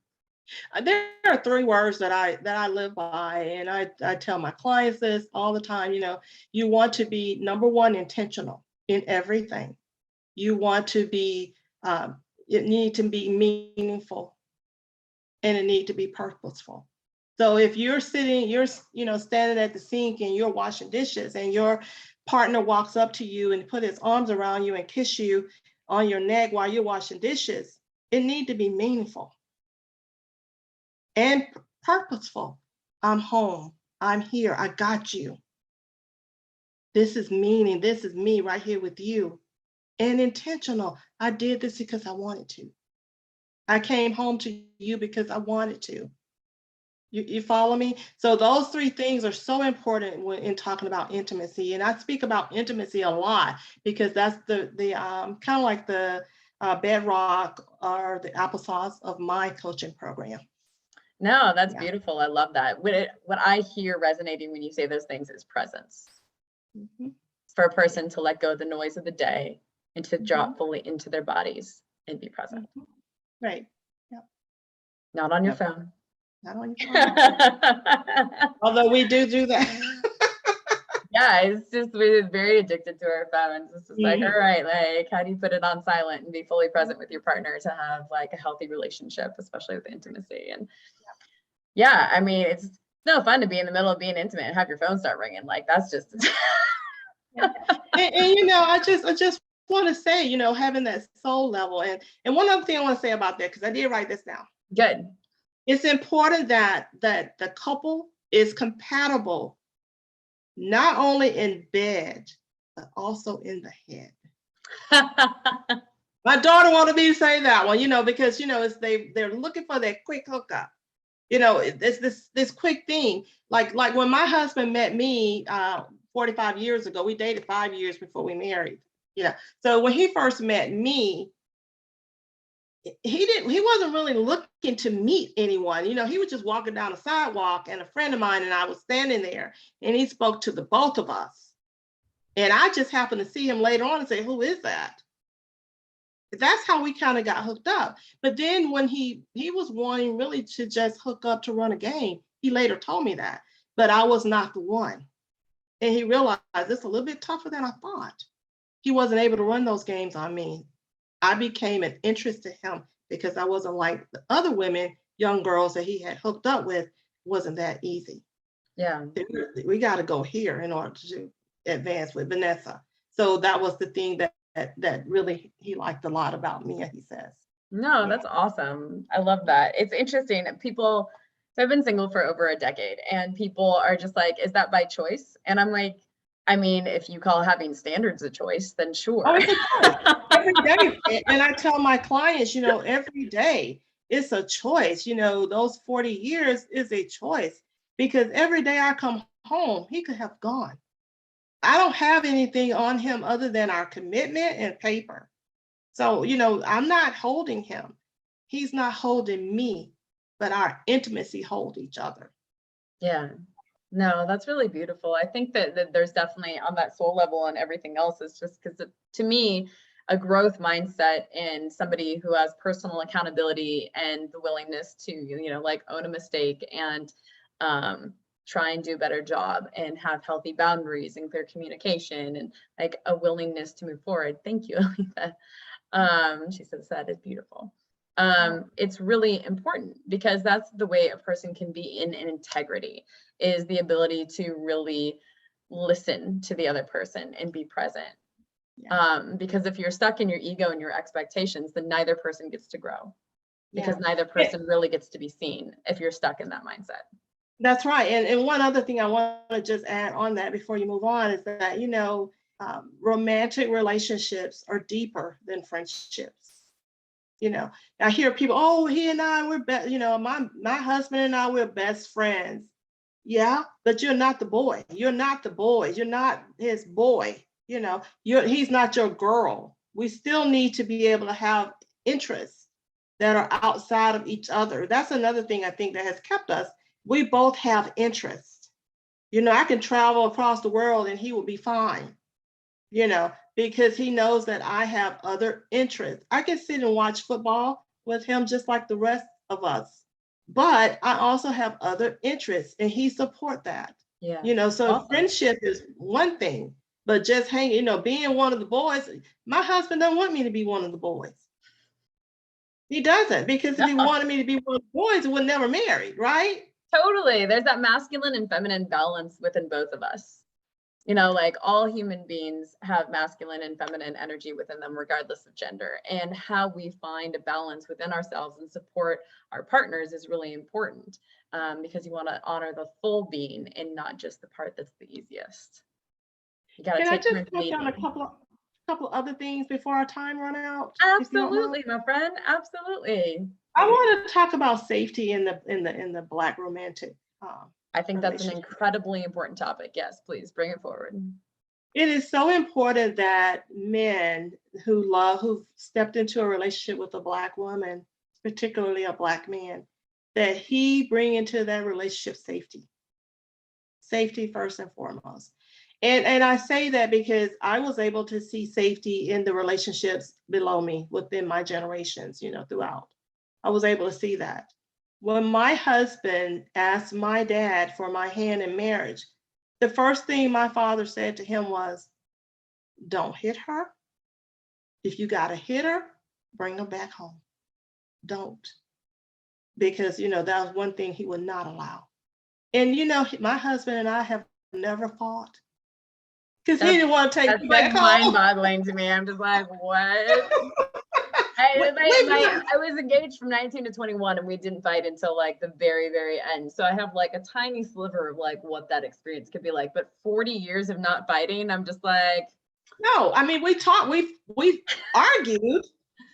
There are three words that I live by, and I tell my clients this all the time. You want to be, number one, intentional in everything. You want to be, it need to be meaningful, and it need to be purposeful. So if you're sitting, you're standing at the sink and you're washing dishes, and your partner walks up to you and put his arms around you and kiss you on your neck while you're washing dishes, it need to be meaningful and purposeful. I'm home. I'm here. I got you. This is meaning. This is me right here with you. And intentional. I did this because I wanted to. I came home to you because I wanted to. You follow me? So those three things are so important when in talking about intimacy. And I speak about intimacy a lot because that's the kind of like the bedrock or the applesauce of my coaching program. No, that's beautiful. I love that. What I hear resonating when you say those things is presence. Mm-hmm. For a person to let go of the noise of the day and to drop fully into their bodies and be present. Right. Yep. Not on your phone. Not on your phone. Although we do that. Yeah, it's just, we're very addicted to our phones. It's just like, all right, like, how do you put it on silent and be fully present with your partner to have like a healthy relationship, especially with intimacy? And yeah, I mean, it's no fun to be in the middle of being intimate and have your phone start ringing. Like, that's just. and I just want to say, having that soul level, and one other thing I want to say about that, because I did write this down. Good. It's important that the couple is compatible, not only in bed, but also in the head. My daughter wanted me to say that one, because it's they're looking for that quick hookup. It's this quick thing. Like when my husband met me 45 years ago, we dated 5 years before we married. So when he first met me, he wasn't really looking to meet anyone. He was just walking down the sidewalk, and a friend of mine and I was standing there, and he spoke to the both of us. And I just happened to see him later on and say, "Who is that?" That's how we kind of got hooked up. But then when he was wanting really to just hook up to run a game, he later told me that. But I was not the one. And he realized it's a little bit tougher than I thought. He wasn't able to run those games on me. I became an interest to him because I wasn't like the other women, young girls that he had hooked up with. Wasn't that easy. Yeah. We got to go here in order to advance with Vinessa. So that was the thing that really he liked a lot about me, he says. No, that's awesome. I love that. It's interesting. So I've been single for over a decade, and people are just like, is that by choice? And I'm like, I mean, if you call having standards a choice, then sure. Oh, it's a choice. Every day. And I tell my clients, every day it's a choice. Those 40 years is a choice, because every day I come home, he could have gone. I don't have anything on him other than our commitment and paper. So, I'm not holding him. He's not holding me, but our intimacy hold each other. Yeah. No, that's really beautiful. I think that there's definitely on that soul level, and everything else is just because to me, a growth mindset and somebody who has personal accountability and the willingness to, like own a mistake and try and do a better job and have healthy boundaries and clear communication and like a willingness to move forward. Thank you, Elysia. She says that is beautiful. It's really important because that's the way a person can be in integrity, is the ability to really listen to the other person and be present. Yeah. Because if you're stuck in your ego and your expectations, then neither person gets to grow, because neither person really gets to be seen if you're stuck in that mindset. That's right. And one other thing I want to just add on that before you move on is that, romantic relationships are deeper than friendships. I hear people, oh, he and I, we're best, my husband and I, we're best friends. Yeah, but you're not the boy. You're not the boys. You're not his boy. He's not your girl. We still need to be able to have interests that are outside of each other. That's another thing I think that has kept us. We both have interests. I can travel across the world and he will be fine, because he knows that I have other interests. I can sit and watch football with him just like the rest of us, but I also have other interests and he support that. Yeah. So awesome. Friendship is one thing, but just hanging, being one of the boys, my husband doesn't want me to be one of the boys. He doesn't, because if he wanted me to be one of the boys, we would never marry, right? Totally. There's that masculine and feminine balance within both of us. Like all human beings have masculine and feminine energy within them, regardless of gender. And how we find a balance within ourselves and support our partners is really important, because you want to honor the full being and not just the part that's the easiest. You got to take turns leading. On a couple other things before our time run out? Absolutely, my friend. Absolutely. I want to talk about safety in the Black romantic. I think that's an incredibly important topic. Yes, please bring it forward. It is so important that men who've stepped into a relationship with a Black woman, particularly a Black man, that he bring into that relationship safety. Safety first and foremost. And I say that because I was able to see safety in the relationships below me within my generations, throughout. I was able to see that. When my husband asked my dad for my hand in marriage, the first thing my father said to him was, don't hit her. If you got to hit her, bring her back home. Don't. Because, that was one thing he would not allow. And, my husband and I have never fought. Because he didn't want to take me back home. Mind-boggling to me. I'm just like, what? I was engaged from 19 to 21 and we didn't fight until like the very, very end. So I have like a tiny sliver of like what that experience could be like. But 40 years of not fighting, I'm just like. No, I mean, we've argued,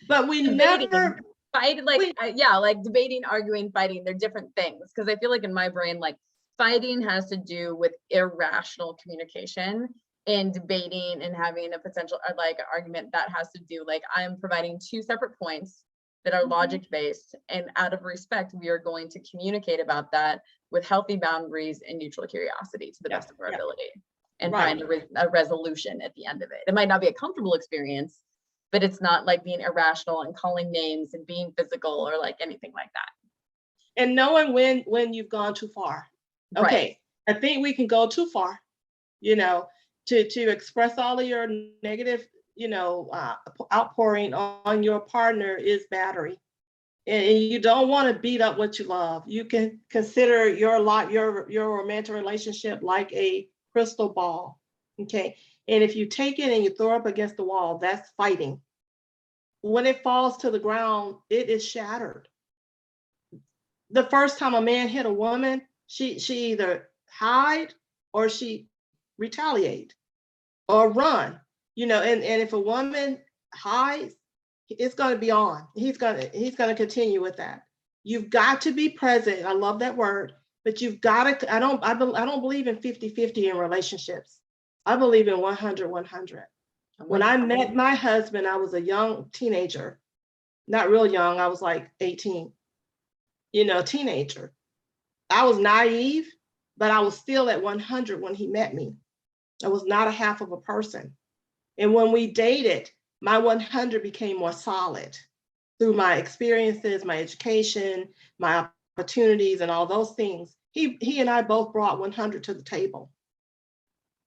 but we never fight, like, yeah, like debating, arguing, fighting, they're different things. Because I feel like in my brain, like fighting has to do with irrational communication, and debating and having a potential like argument that has to do like I'm providing two separate points that are logic based, and out of respect we are going to communicate about that with healthy boundaries and neutral curiosity to the best of our ability, and find a resolution at the end of it. It might not be a comfortable experience, but it's not like being irrational and calling names and being physical or like anything like that. And knowing when you've gone too far. Okay, I think we can go too far, to express all of your negative, outpouring on your partner is battery. And you don't want to beat up what you love. You can consider your romantic relationship like a crystal ball. Okay. And if you take it and you throw it up against the wall, that's fighting. When it falls to the ground, it is shattered. The first time a man hit a woman, she either hide or she retaliate or run, and if a woman hides, it's going to be on. He's going to continue with that. You've got to be present. I love that word, but you've got to, I don't believe in 50-50 in relationships. I believe in 100-100. When I met my husband, I was a young teenager, not real young. I was like 18, teenager. I was naive, but I was still at 100 when he met me. I was not a half of a person. And when we dated, my 100 became more solid through my experiences, my education, my opportunities, and all those things. He and I both brought 100 to the table.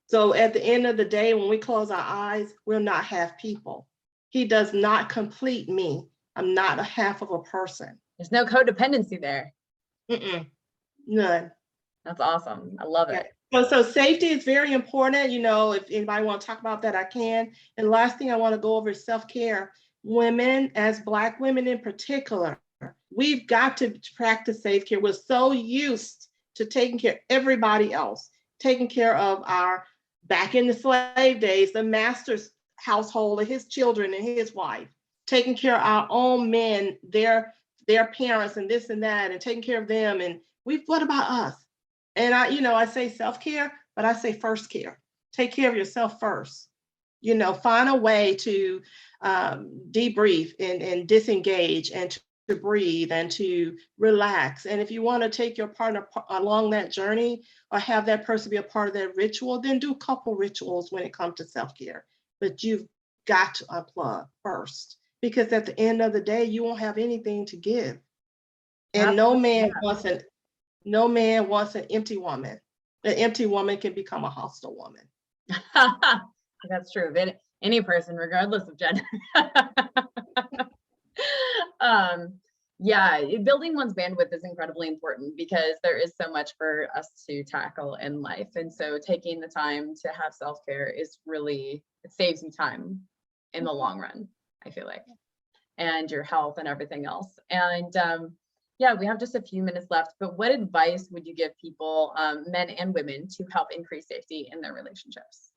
So at the end of the day, when we close our eyes, we're not half people. He does not complete me. I'm not a half of a person. There's no codependency there. None. That's awesome. I love it. So safety is very important. If anybody want to talk about that, I can. And last thing I want to go over is self-care. Women, as Black women in particular, we've got to practice self-care. We're so used to taking care of everybody else, taking care of back in the slave days, the master's household and his children and his wife, taking care of our own men, their parents and this and that, and taking care of them. And what about us? And I say self-care, but I say first care. Take care of yourself first. Find a way to debrief and disengage and to breathe and to relax. And if you want to take your partner along that journey or have that person be a part of that ritual, then do a couple rituals when it comes to self-care. But you've got to unplug first, because at the end of the day, you won't have anything to give. And no man wants an empty woman. An empty woman can become a hostile woman. That's true. Any person, regardless of gender. Building one's bandwidth is incredibly important because there is so much for us to tackle in life. And so taking the time to have self-care is really, it saves you time in the long run, I feel like, and your health and everything else. And we have just a few minutes left, but what advice would you give people, men and women, to help increase safety in their relationships?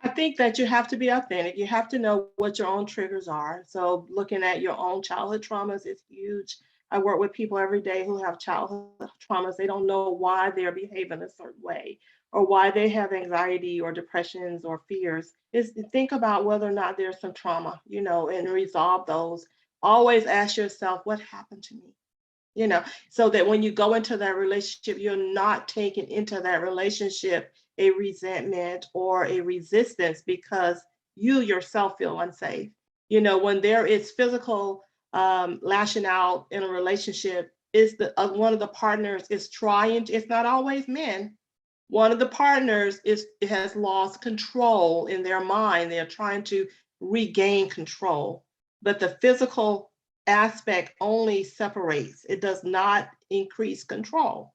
I think that you have to be authentic. You have to know what your own triggers are. So looking at your own childhood traumas is huge. I work with people every day who have childhood traumas. They don't know why they're behaving a certain way or why they have anxiety or depressions or fears. Think about whether or not there's some trauma, and resolve those. Always ask yourself, what happened to me? So that when you go into that relationship, you're not taking into that relationship a resentment or a resistance because you yourself feel unsafe. When there is physical lashing out in a relationship, is one of the partners is trying. It's not always men. One of the partners has lost control in their mind. They're trying to regain control, but the physical aspect only separates. It does not increase control.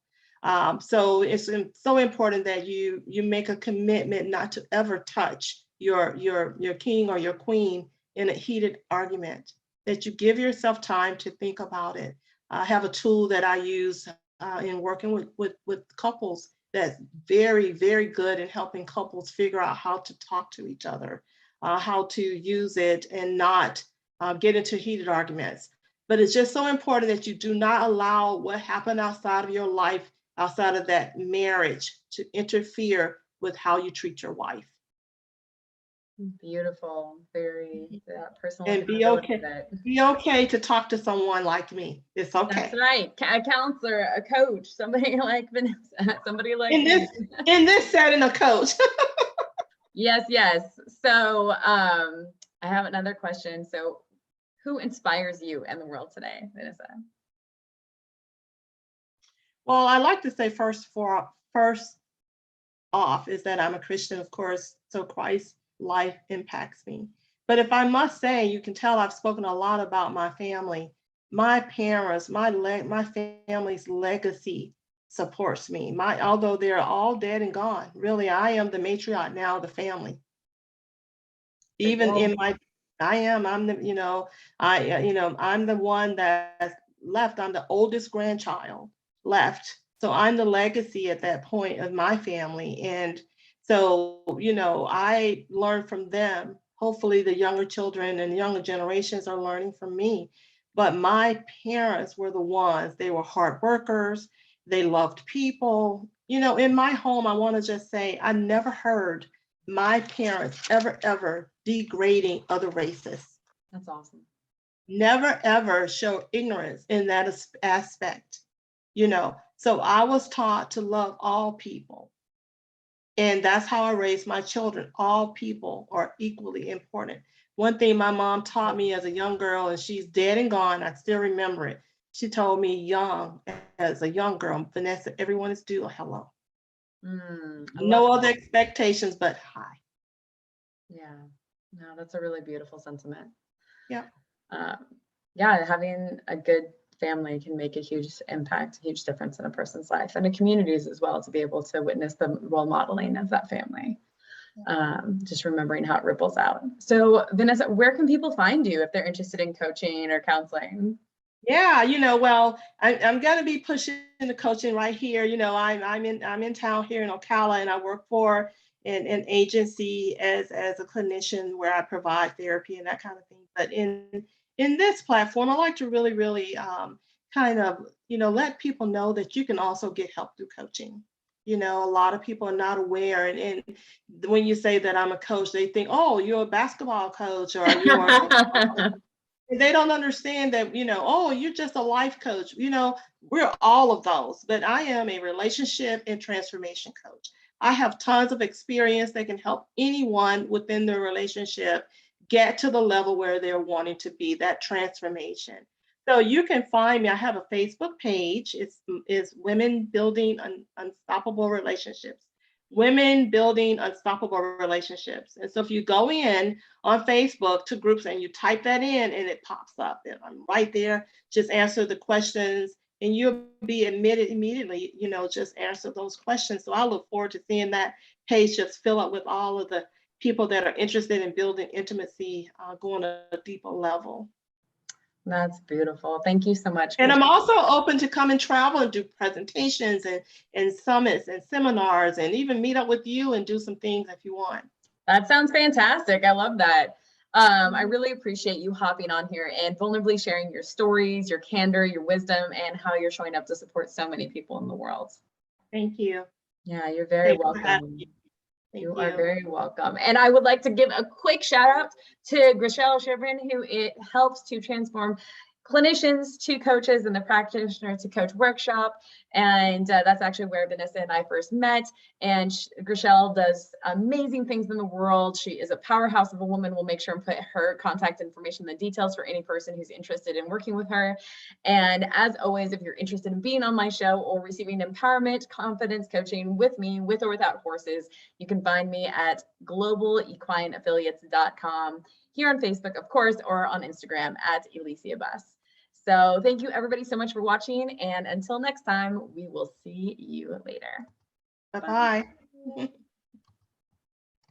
So it's so important that you make a commitment not to ever touch your king or your queen in a heated argument. that you give yourself time to think about it. I have a tool that I use in working with couples that's very, very good in helping couples figure out how to talk to each other, how to use it and not get into heated arguments. But it's just so important that you do not allow what happened outside of your life, outside of that marriage, to interfere with how you treat your wife. Beautiful, very personal And accountability bit. be okay to talk to someone like me. It's okay. That's right. A counselor, a coach, somebody like Vinessa, somebody like In me. this setting, a coach. Yes, yes. So I have another question. So who inspires you in the world today, Vinessa? Well, I like to say first off is that I'm a Christian, of course, so Christ's life impacts me. But if I must say, you can tell I've spoken a lot about my family. My parents, my family's legacy supports me. Although they're all dead and gone, really, I am the matriarch now of the family. Even in my, I'm the, I'm the one that's left. I'm the oldest grandchild left. So I'm the legacy at that point of my family. And so, I learned from them. Hopefully the younger children and younger generations are learning from me. But my parents were the ones, they were hard workers. They loved people. In my home, I want to just say, I never heard my parents ever degrading other races. That's awesome. Never ever show ignorance in that aspect. So I was taught to love all people. And that's how I raised my children. All people are equally important. One thing my mom taught me as a young girl, and she's dead and gone, I still remember it. She told me as a young girl, Vinessa, everyone is due a hello. No other expectations but hi. Yeah, no, that's a really beautiful sentiment. Yeah. Yeah, having a good family can make a huge impact, a huge difference in a person's life and in communities as well, to be able to witness the role modeling of that family. Just remembering how it ripples out. So Vinessa, where can people find you if they're interested in coaching or counseling? Yeah, well, I'm going to be pushing the coaching right here. I'm in town here in Ocala, and I work for an agency as a clinician where I provide therapy and that kind of thing. But in this platform, I like to really, really kind of, let people know that you can also get help through coaching. A lot of people are not aware. And when you say that I'm a coach, they think, oh, you're a basketball coach or you're they don't understand that, oh, you're just a life coach. We're all of those, but I am a relationship and transformation coach. I have tons of experience that can help anyone within their relationship get to the level where they're wanting to be, that transformation. So you can find me. I have a Facebook page. It's Women Building Unstoppable Relationships. Women Building Unstoppable Relationships. And so if you go in on Facebook to groups and you type that in and it pops up, and I'm right there, just answer the questions and you'll be admitted immediately, just answer those questions. So I look forward to seeing that page just fill up with all of the people that are interested in building intimacy, going to a deeper level. That's beautiful. Thank you so much. And I'm also open to come and travel and do presentations and summits and seminars and even meet up with you and do some things if you want. That sounds fantastic. I love that. I really appreciate you hopping on here and vulnerably sharing your stories, your candor, your wisdom, and how you're showing up to support so many people in the world. Thank you. Yeah, you're very welcome. You are very welcome. And I would like to give a quick shout out to Grishelle Chevron, who it helps to transform clinicians to coaches and the practitioner to coach workshop. And that's actually where Vinessa and I first met. And Grishelle does amazing things in the world. She is a powerhouse of a woman. We'll make sure and put her contact information, the details for any person who's interested in working with her. And as always, if you're interested in being on my show or receiving empowerment, confidence coaching with me, with or without horses, you can find me at globalequineaffiliates.com, here on Facebook, of course, or on Instagram at Elysia Buss. So thank you everybody so much for watching. And until next time, we will see you later. Bye-bye.